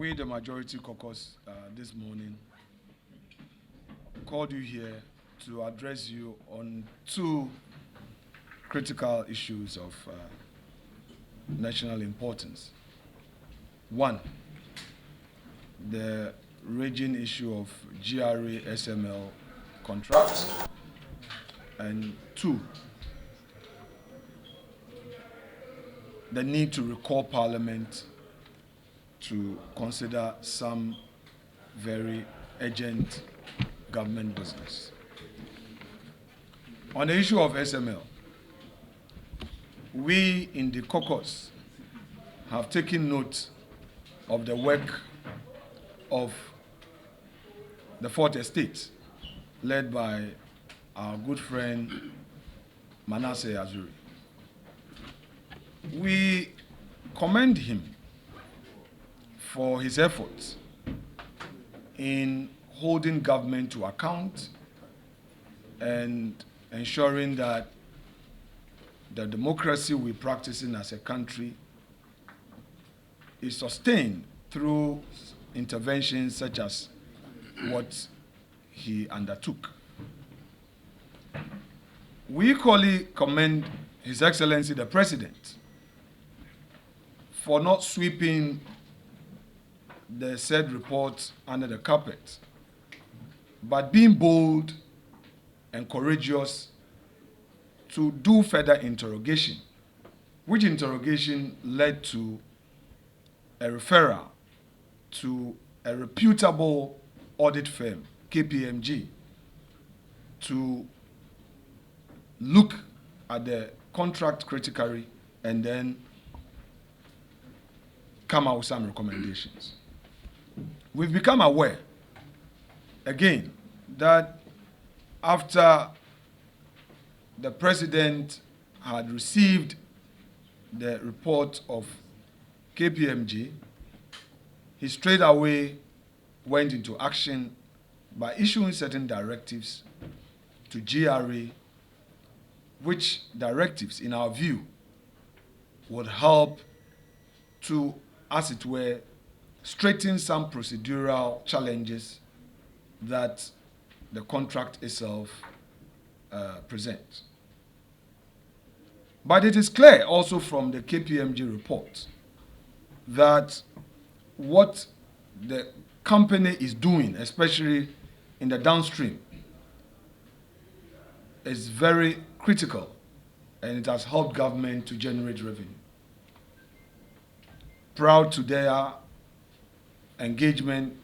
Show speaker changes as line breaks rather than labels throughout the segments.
We, the majority caucus, this morning called you here to address you on two critical issues of national importance. One, the raging issue of GRA SML contracts, and two, the need to recall Parliament to consider some very urgent government business. On the issue of SML, we in the caucus have taken note of the work of the Fourth Estate, led by our good friend Manasseh Azuri. We commend him for his efforts in holding government to account and ensuring that the democracy we're practicing as a country is sustained through interventions such as what he undertook. We equally commend His Excellency the President for not sweeping the said report under the carpet, but being bold and courageous to do further interrogation, which interrogation led to a referral to a reputable audit firm, KPMG, to look at the contract critically and then come out with some recommendations. We've become aware, again, that after the President had received the report of KPMG, he straight away went into action by issuing certain directives to GRA, which directives, in our view, would help to, as it were, straighten some procedural challenges that the contract itself presents. But it is clear also from the KPMG report that what the company is doing, especially in the downstream, is very critical, and it has helped government to generate revenue. Proud to their engagement,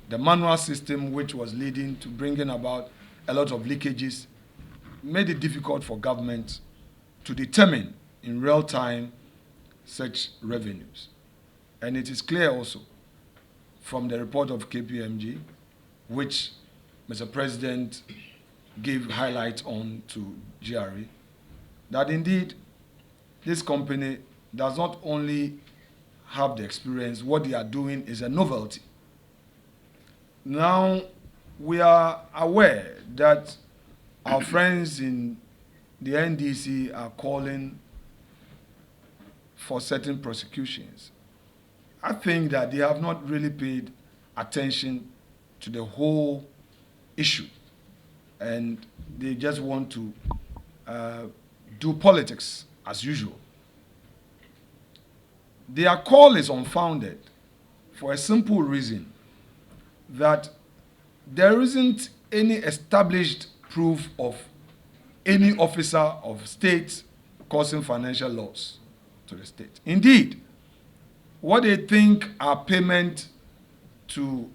the manual system, which was leading to bringing about a lot of leakages, made it difficult for government to determine in real time such revenues. And it is clear also from the report of KPMG, which Mr. President gave highlight on to GRA, that indeed this company does not only have the experience, what they are doing is a novelty. Now, we are aware that our friends in the NDC are calling for certain prosecutions. I think that they have not really paid attention to the whole issue, and they just want to do politics as usual. Their call is unfounded for a simple reason, that there isn't any established proof of any officer of state causing financial loss to the state. Indeed, what they think are payment to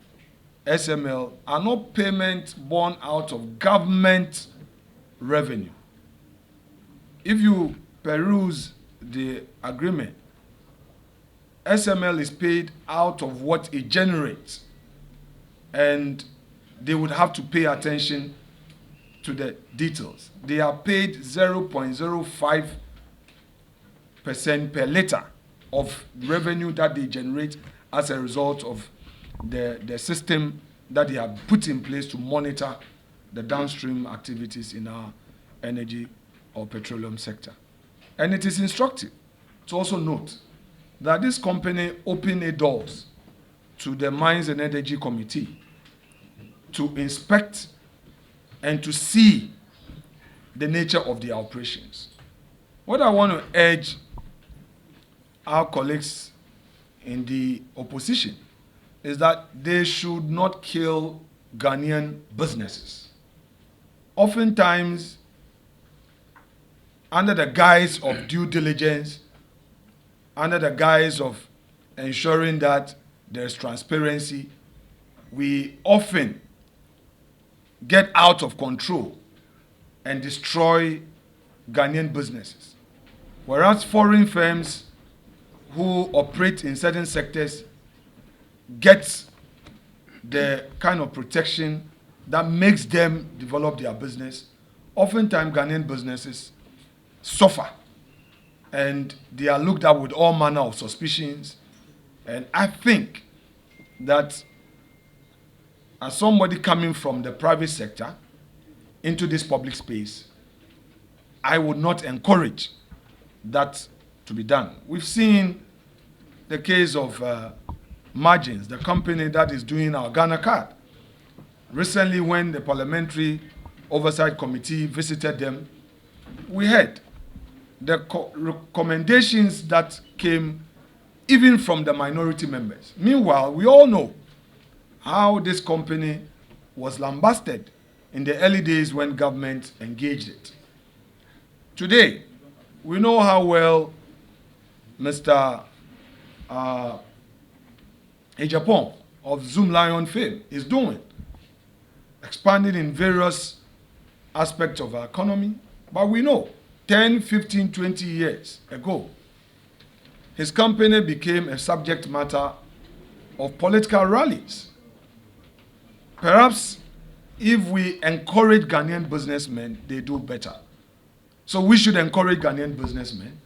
SML are not payments born out of government revenue. If you peruse the agreement, SML is paid out of what it generates, and they would have to pay attention to the details. They are paid 0.05% per liter of revenue that they generate as a result of the system that they have put in place to monitor the downstream activities in our energy or petroleum sector. And it is instructive to also note that this company opened its doors to the Mines and Energy Committee to inspect and to see the nature of the operations. What I want to urge our colleagues in the opposition is that they should not kill Ghanaian businesses. Oftentimes, under the guise of due diligence, under the guise of ensuring that there's transparency, we often get out of control and destroy Ghanaian businesses. Whereas foreign firms who operate in certain sectors get the kind of protection that makes them develop their business, oftentimes Ghanaian businesses suffer and they are looked at with all manner of suspicions. And I think that as somebody coming from the private sector into this public space, I would not encourage that to be done. We've seen the case of Margins, the company that is doing our Ghana card. Recently, when the Parliamentary Oversight Committee visited them, we heard the recommendations that came even from the minority members. Meanwhile, we all know how this company was lambasted in the early days when government engaged it. Today, we know how well Mr. Ejapon of Zoom Lion fame is doing, expanding in various aspects of our economy. But we know 10, 15, 20 years ago, his company became a subject matter of political rallies. Perhaps if we encourage Ghanaian businessmen, they do better. So we should encourage Ghanaian businessmen.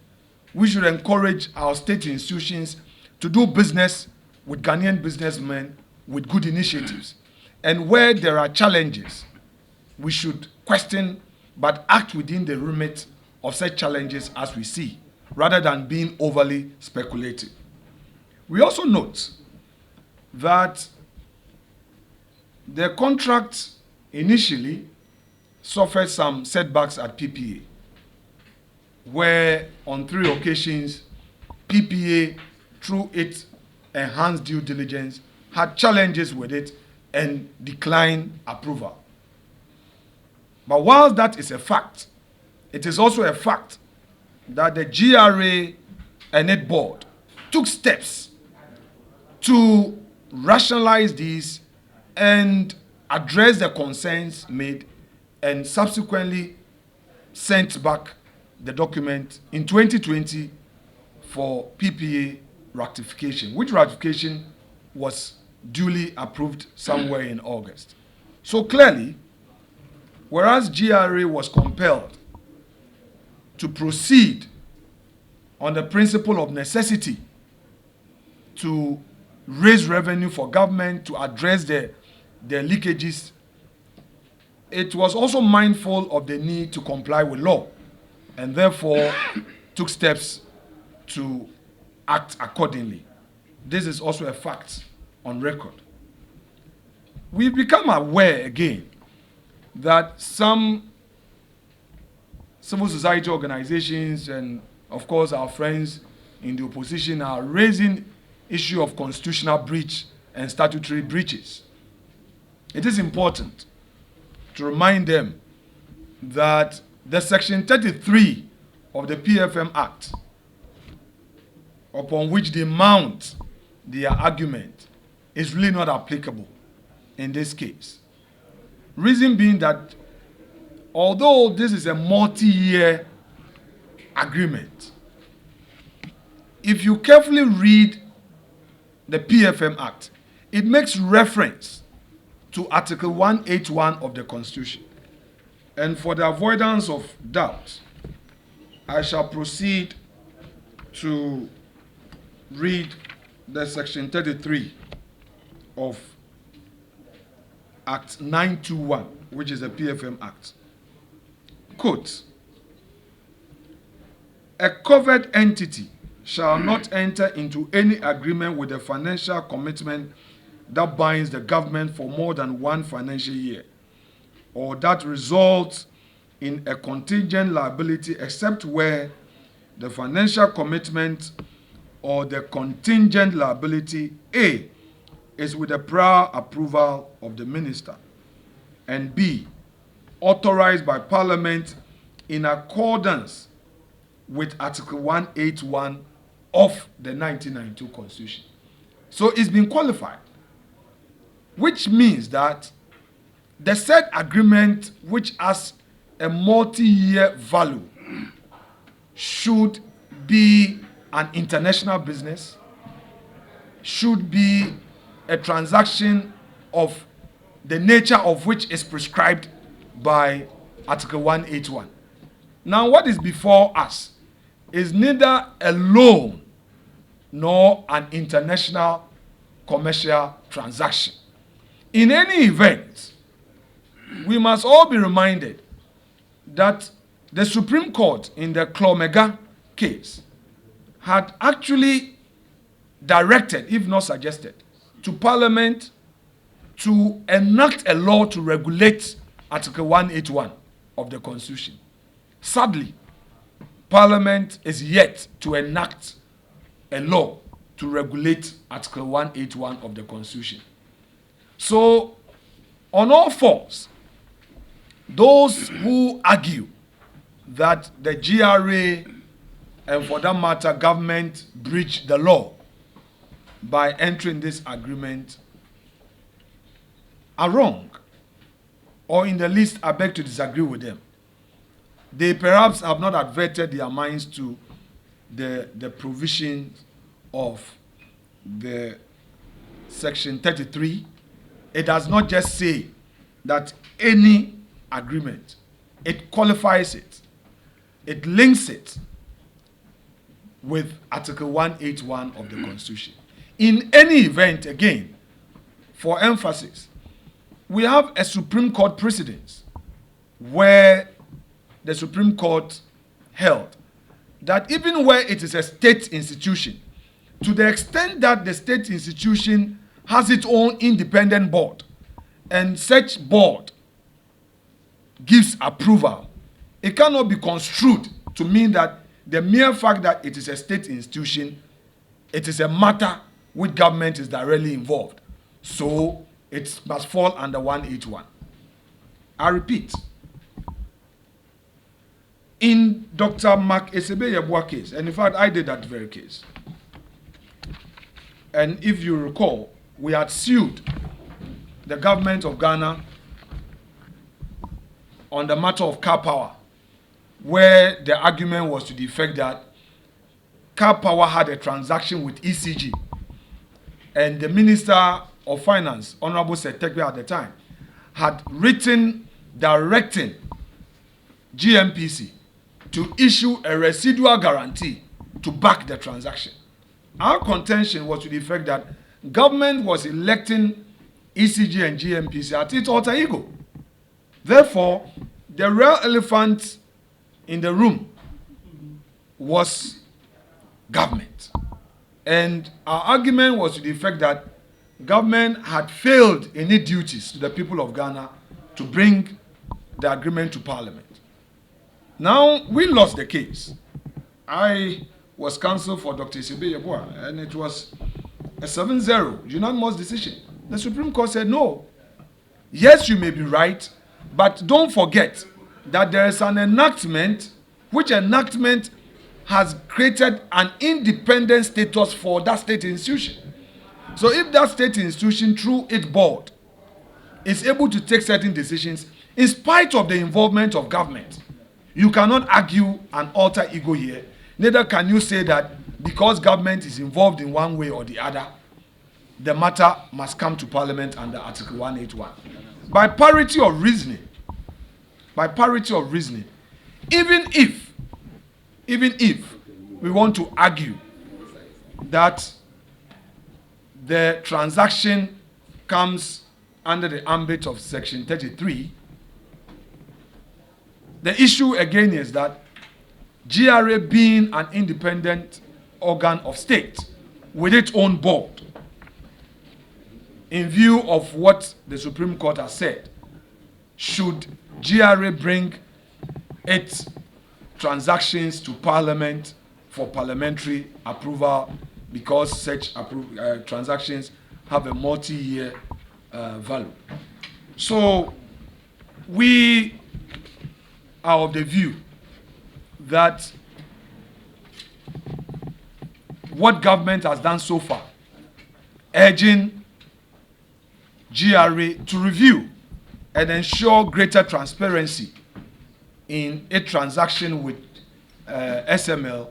We should encourage our state institutions to do business with Ghanaian businessmen with good initiatives. And where there are challenges, we should question but act within the remit of such challenges as we see, rather than being overly speculative. We also note that the contract initially suffered some setbacks at PPA, where on 3 occasions, PPA, through its enhanced due diligence, had challenges with it and declined approval. But while that is a fact, it is also a fact that the GRA and its board took steps to rationalize these and address the concerns made, and subsequently sent back the document in 2020 for PPA ratification, which ratification was duly approved somewhere in August. So clearly, whereas GRA was compelled to proceed on the principle of necessity to raise revenue for government to address the leakages, it was also mindful of the need to comply with law and therefore took steps to act accordingly. This is also a fact on record. We've become aware again that some civil society organizations and of course our friends in the opposition are raising issue of constitutional breach and statutory breaches. It is important to remind them that the Section 33 of the PFM Act, upon which they mount their argument, is really not applicable in this case. Reason being that although this is a multi-year agreement, if you carefully read the PFM Act, it makes reference to Article 181 of the Constitution. And for the avoidance of doubt, I shall proceed to read the Section 33 of Act 921, which is the PFM Act. Quote, a covered entity shall not enter into any agreement with a financial commitment that binds the government for more than one financial year, or that results in a contingent liability, except where the financial commitment or the contingent liability A is with the prior approval of the minister, and B, authorized by Parliament in accordance with Article 181 of the 1992 Constitution. So it's been qualified, which means that the said agreement, which has a multi-year value, should be an international business, should be a transaction of the nature of which is prescribed by Article 181. Now, what is before us is neither a loan nor an international commercial transaction. In any event, we must all be reminded that the Supreme Court in the Kwamena case had actually directed, if not suggested, to Parliament to enact a law to regulate Article 181 of the Constitution. Sadly, Parliament is yet to enact a law to regulate Article 181 of the Constitution. So, on all fours, those who argue that the GRA and, for that matter, government breached the law by entering this agreement are wrong, or in the least, I beg to disagree with them. They perhaps have not adverted their minds to the provisions of the Section 33. It does not just say that any agreement, it qualifies it, it links it with Article 181 of the Constitution. In any event, again, for emphasis, we have a Supreme Court precedent where the Supreme Court held that even where it is a state institution, to the extent that the state institution has its own independent board, and such board gives approval, it cannot be construed to mean that the mere fact that it is a state institution, it is a matter which government is directly involved. So it must fall under 181. I repeat, in Dr. Mark Esebe-Yeboah case, and in fact I did that very case, and if you recall, we had sued the government of Ghana on the matter of car power, where the argument was to the effect that car power had a transaction with ECG, and the Minister of Finance, Honorable Setekwe at the time, had written directing GMPC to issue a residual guarantee to back the transaction. Our contention was to the effect that government was electing ECG and GMPC at its alter ego. Therefore, the real elephant in the room was government. And our argument was to the effect that government had failed in its duties to the people of Ghana to bring the agreement to Parliament. Now, we lost the case. I was counsel for Dr. Esebe-Yeboah, and it was a 7-0 unanimous decision. The Supreme Court said, no, yes, you may be right, but don't forget that there is an enactment, which enactment has created an independent status for that state institution. So if that state institution, through its board, is able to take certain decisions in spite of the involvement of government, you cannot argue an alter ego here. Neither can you say that because government is involved in one way or the other, the matter must come to Parliament under Article 181. By parity of reasoning, even if we want to argue that the transaction comes under the ambit of Section 33, the issue again is that GRA, being an independent organ of state with its own board, in view of what the Supreme Court has said, should GRA bring its transactions to Parliament for parliamentary approval, because such transactions have a multi-year value. So we are of the view that what government has done so far, urging GRA to review and ensure greater transparency in a transaction with SML,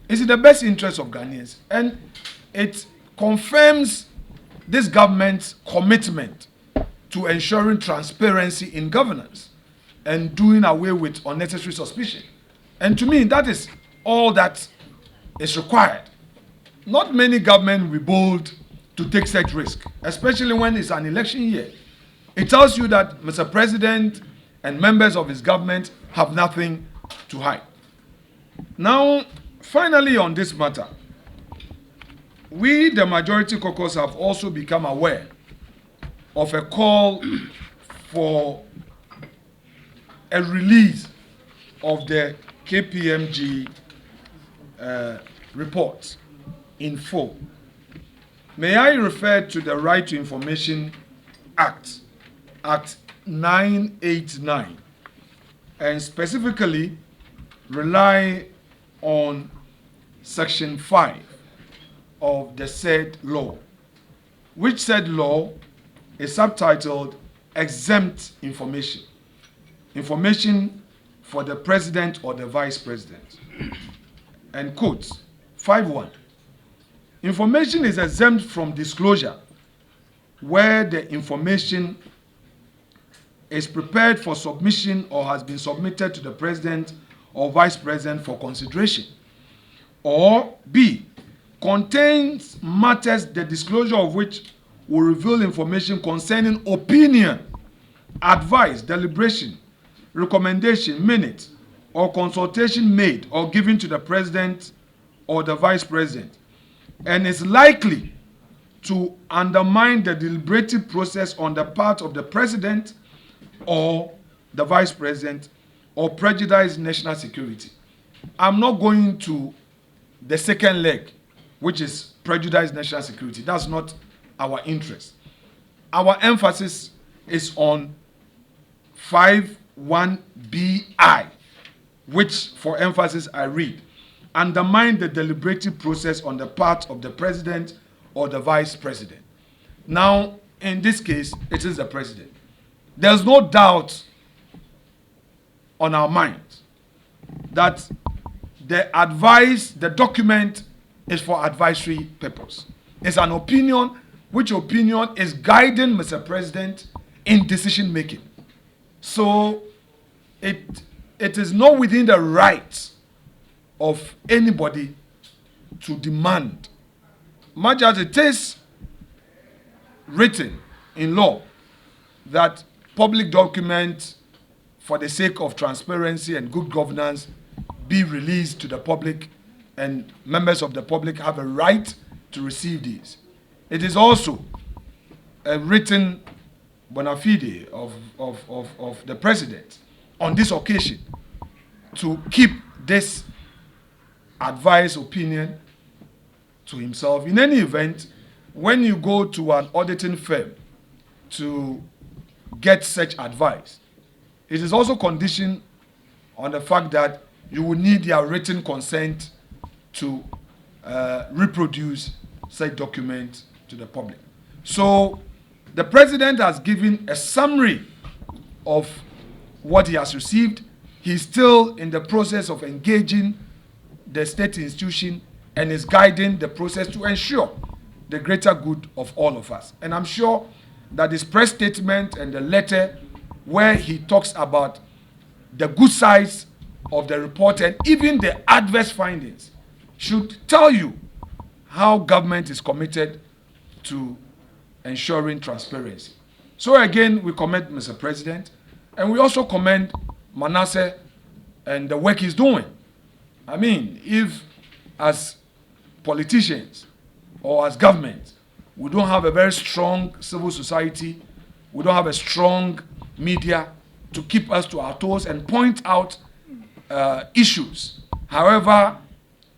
is in the best interest of Ghanaians, and it confirms this government's commitment to ensuring transparency in governance and doing away with unnecessary suspicion. And to me, that is all that is required. Not many governments will be bold to take such risk, especially when it's an election year. It tells you that Mr. President and members of his government have nothing to hide. Now, finally, on this matter, we, the Majority Caucus, have also become aware of a call for a release of the KPMG report in full. May I refer to the Right to Information Act, Act 989, and specifically rely on Section 5 of the said law, which said law is subtitled Exempt Information. Information for the President or the Vice President. And quotes 5.1. Information is exempt from disclosure where the information is prepared for submission or has been submitted to the President or Vice President for consideration. Or B, contains matters the disclosure of which will reveal information concerning opinion, advice, deliberation, recommendation, minute, or consultation made or given to the President or the Vice President, and is likely to undermine the deliberative process on the part of the President or the Vice President or prejudice national security. I'm not going to the second leg, which is prejudice national security. That's not our interest. Our emphasis is on 5.1bi, which for emphasis I read, undermine the deliberative process on the part of the President or the Vice President. Now, in this case, it is the President. There's no doubt on our minds that the document is for advisory purpose. It's an opinion, which opinion is guiding Mr. President in decision making. So it is not within the rights of anybody to demand, much as it is written in law, that public documents for the sake of transparency and good governance be released to the public, and members of the public have a right to receive these. It is also a written bona fide of the President on this occasion to keep this advice opinion to himself. In any event, when you go to an auditing firm to get such advice, it is also conditioned on the fact that you will need their written consent to reproduce such document to the public. So the President has given a summary of what he has received. He's still in the process of engaging the state institution and is guiding the process to ensure the greater good of all of us. And I'm sure that his press statement and the letter where he talks about the good sides of the report and even the adverse findings should tell you how government is committed to ensuring transparency. So again, we commend Mr. President, and we also commend Manasseh and the work he's doing. I mean, if, as politicians or as government, we don't have a very strong civil society, we don't have a strong media to keep us to our toes and point out issues, however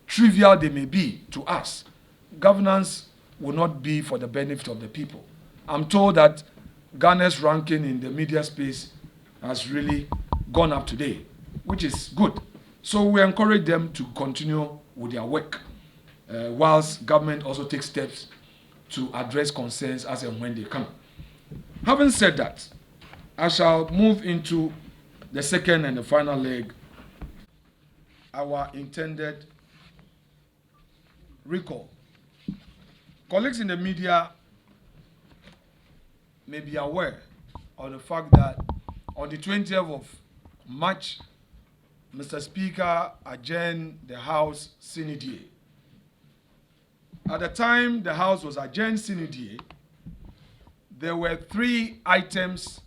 trivial they may be to us. Governance will not be for the benefit of the people. I'm told that Ghana's ranking in the media space has really gone up today, which is good. So we encourage them to continue with their work, whilst government also takes steps to address concerns as and when they come. Having said that, I shall move into the second and the final leg, our intended recall. Colleagues in the media may be aware of the fact that on the 20th of March, Mr. Speaker adjourned the House sine die. At the time the House was adjourned sine die, there were 3 items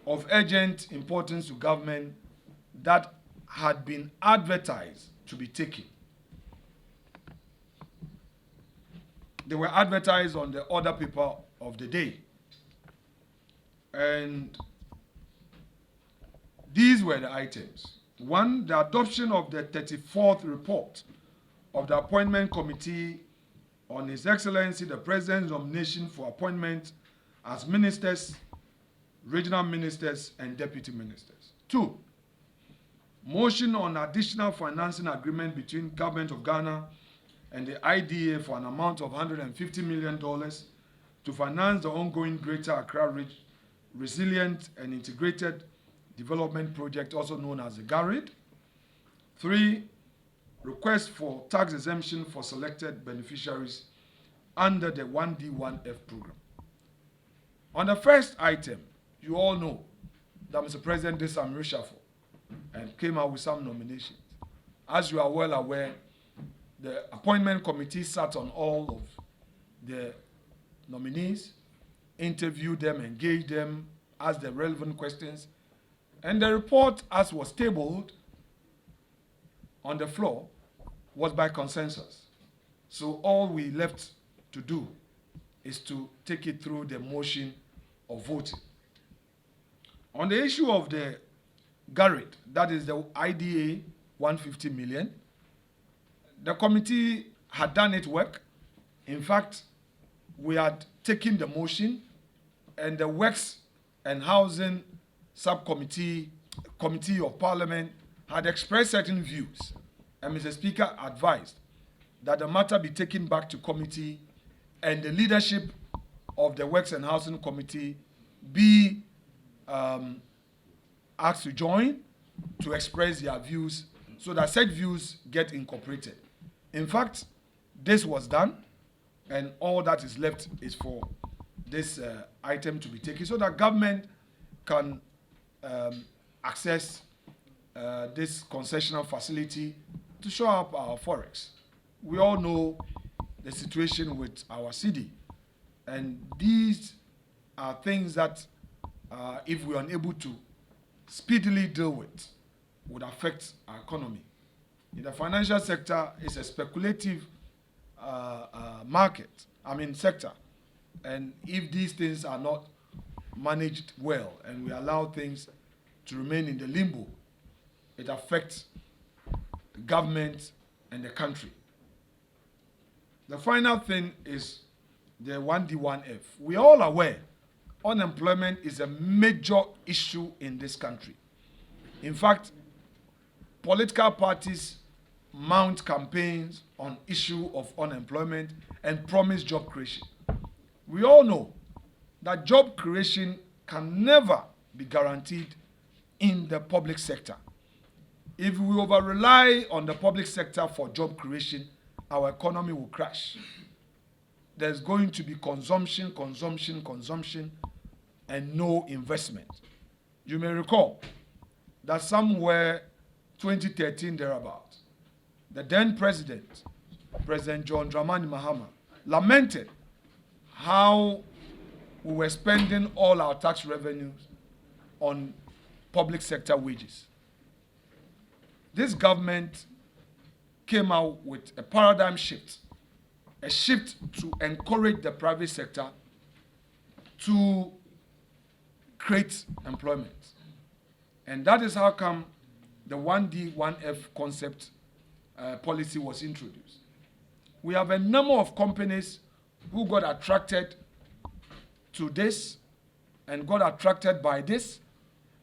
of urgent importance to government that had been advertised to be taken. They were advertised on the order paper of the day. And these were the items. 1, the adoption of the 34th report of the Appointment Committee on His Excellency the President's nomination for appointment as ministers, regional ministers, and deputy ministers. 2, motion on additional financing agreement between Government of Ghana and the IDA for an amount of $150 million to finance the ongoing Greater Accra Resilient and Integrated Development Project, also known as the GARID. 3, request for tax exemption for selected beneficiaries under the 1D1F program. On the first item, you all know that Mr. President did some reshuffle and came out with some nominations. As you are well aware, the appointment committee sat on all of the nominees, interviewed them, engaged them, asked the relevant questions, and the report, as was tabled on the floor, was by consensus. So all we left to do is to take it through the motion of voting. On the issue of the GARID, that is the IDA 150 million, the committee had done its work. In fact, we had taken the motion, and the Works and Housing Subcommittee, Committee of Parliament, had expressed certain views, and Mr. Speaker advised that the matter be taken back to committee and the leadership of the Works and Housing Committee be asked to join to express their views so that said views get incorporated. In fact, this was done, and all that is left is for this item to be taken so that government can access this concessional facility to show up our forex. We all know the situation with our city, and these are things that if we are unable to speedily deal with, would affect our economy. In the financial sector, it's a speculative sector. And if these things are not managed well and we allow things to remain in the limbo, it affects the government and the country. The final thing is the 1D1F. We are all aware unemployment is a major issue in this country. In fact, political parties mount campaigns on issue of unemployment and promise job creation. We all know that job creation can never be guaranteed in the public sector. If we over-rely on the public sector for job creation, our economy will crash. There's going to be consumption, and no investment. You may recall that somewhere 2013 thereabout, the then president, President John Dramani Mahama, lamented how we were spending all our tax revenues on public sector wages. This government came out with a paradigm shift, a shift to encourage the private sector to create employment. And that is how come the 1D, 1F concept policy was introduced. We have a number of companies who got attracted to this and got attracted by this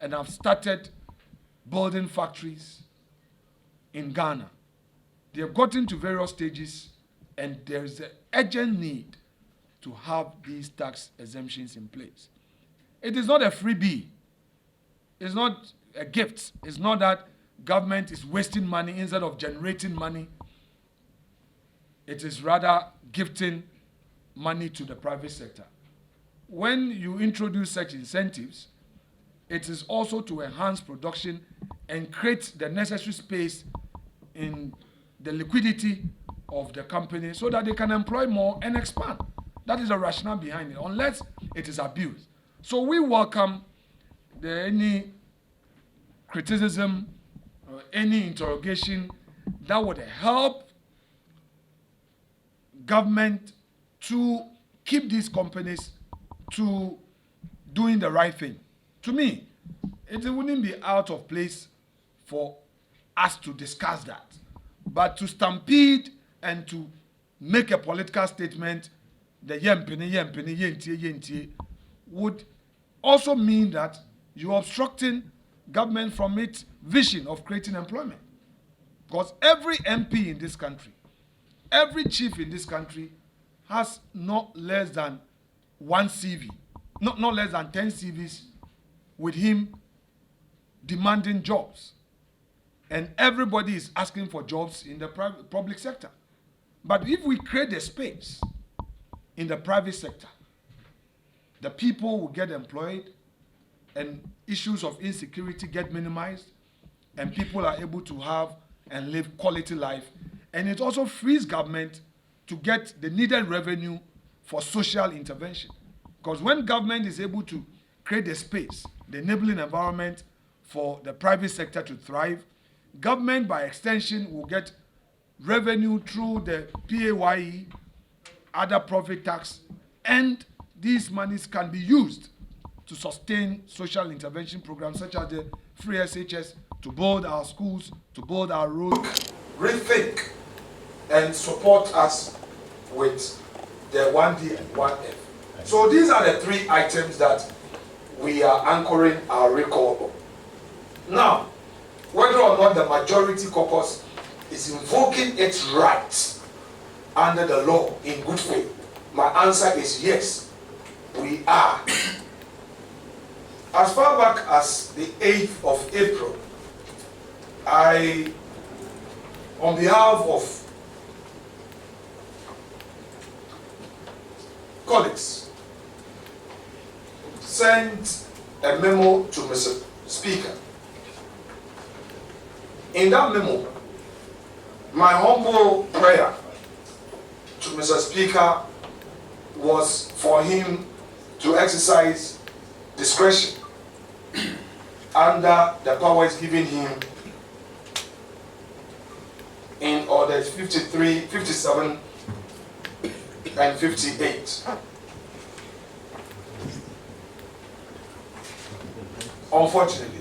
and have started building factories in Ghana. They have gotten to various stages, and there is an urgent need to have these tax exemptions in place. It is not a freebie. It's not a gift. It's not that government is wasting money instead of generating money. It is rather gifting money to the private sector. When you introduce such incentives, it is also to enhance production and create the necessary space in the liquidity of the company so that they can employ more and expand. That is the rationale behind it, unless it is abused. So we welcome any criticism or any interrogation that would help government to keep these companies to doing the right thing. To me, it wouldn't be out of place for us to discuss that. But to stampede and to make a political statement, the yempini, yentie, would also mean that you are obstructing government from its vision of creating employment. Because every MP in this country, every chief in this country has not less than one CV, not less than 10 CVs with him demanding jobs. And everybody is asking for jobs in the public sector. But if we create a space in the private sector, the people will get employed and issues of insecurity get minimized and people are able to have and live quality life. And it also frees government to get the needed revenue for social intervention. Because when government is able to create a space, the enabling environment for the private sector to thrive, government by extension will get revenue through the PAYE, other profit tax, and these monies can be used to sustain social intervention programs such as the free SHS, to build our schools, to build our roads. Rethink and support us with the 1D and 1F. So these are the three items that we are anchoring our recall on. Now, whether or not the majority caucus is invoking its rights under the law in good faith, my answer is yes, we are. As far back as the 8th of April, I, on behalf of colleagues, sent a memo to Mr. Speaker. In that memo, my humble prayer to Mr. Speaker was for him to exercise discretion under the powers given him in orders 53, 57, and 58. Unfortunately,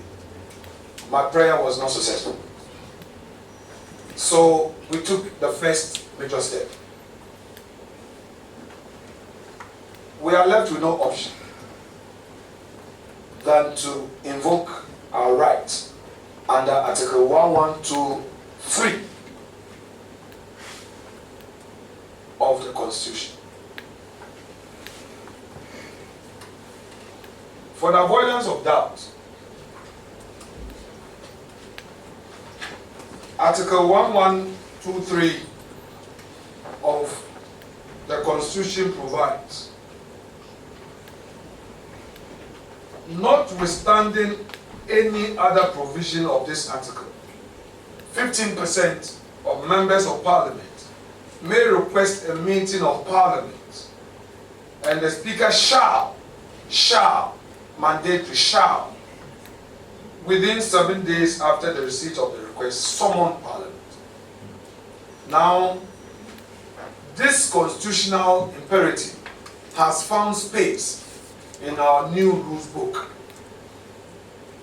my prayer was not successful. So we took the first major step. We are left with no option than to invoke our rights under Article 112(3) of the Constitution. For the avoidance of doubt, Article 1123 of the Constitution provides, notwithstanding any other provision of this article, 15% of members of Parliament may request a meeting of Parliament, and the Speaker shall, mandatory shall, within 7 days after the receipt of the request, summon Parliament. Now, this constitutional imperative has found space in our new rules book,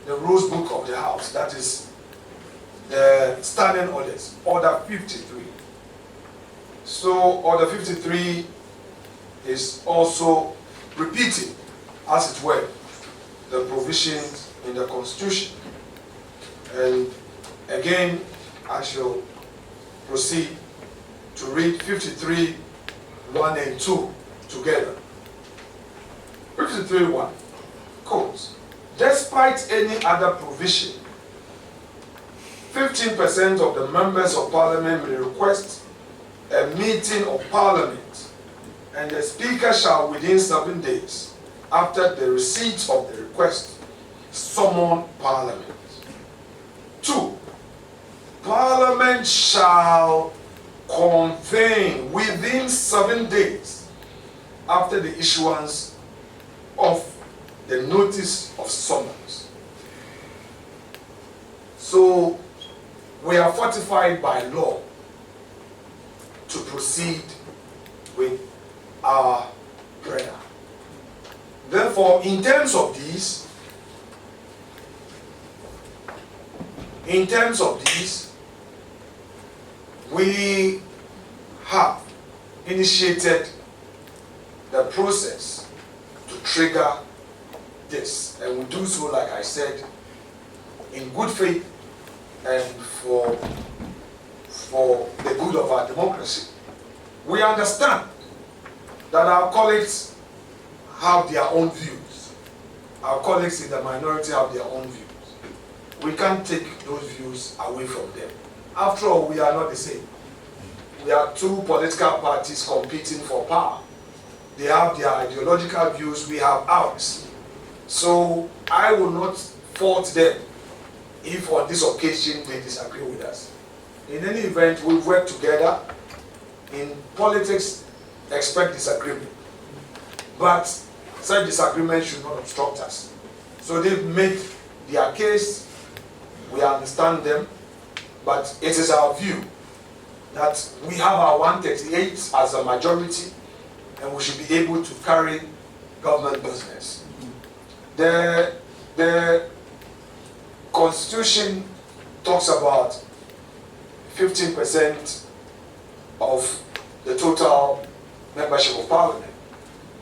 the rules book of the House, that is the standing orders, Order 53. So, Order 53 is also repeating, as it were, the provisions in the Constitution. And again, I shall proceed to read 53, 1 and 2 together. 53:1 quotes, despite any other provision, 15% of the members of Parliament may request a meeting of Parliament, and the Speaker shall within 7 days after the receipt of the request summon Parliament. 2. Parliament shall convene within 7 days after the issuance of the notice of summons. So we are fortified by law to proceed with our prayer. Therefore, in terms of these, we have initiated the process to trigger this, and we do so, like I said, in good faith and for the good of our democracy. We understand that our colleagues have their own views. Our colleagues in the minority have their own views. We can't take those views away from them. After all, we are not the same. We are two political parties competing for power. They have their ideological views, we have ours. So I will not fault them if on this occasion they disagree with us. In any event, we work together. In politics, expect disagreement. But such disagreement should not obstruct us. So they've made their case, we understand them, but it is our view that we have our 138 as a majority, and we should be able to carry government business. The Constitution talks about 15% of the total membership of Parliament,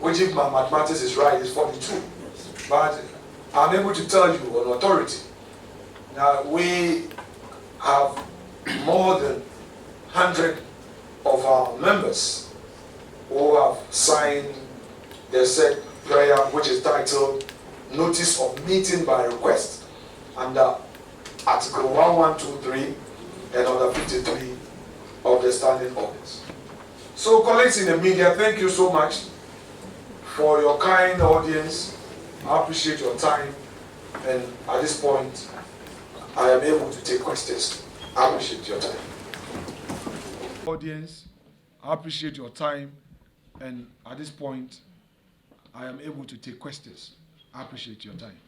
which, if my mathematics is right, is 42. But I'm able to tell you on authority that we have more than 100 of our members who have signed the said prayer, which is titled Notice of Meeting by Request, under Article 1123 and under 53 of the Standing Orders. So, colleagues in the media, thank you so much for your kind audience. I appreciate your time, and at this point, I am able to take questions. I appreciate your time. Audience, I appreciate your time, and at this point, I am able to take questions. I appreciate your time.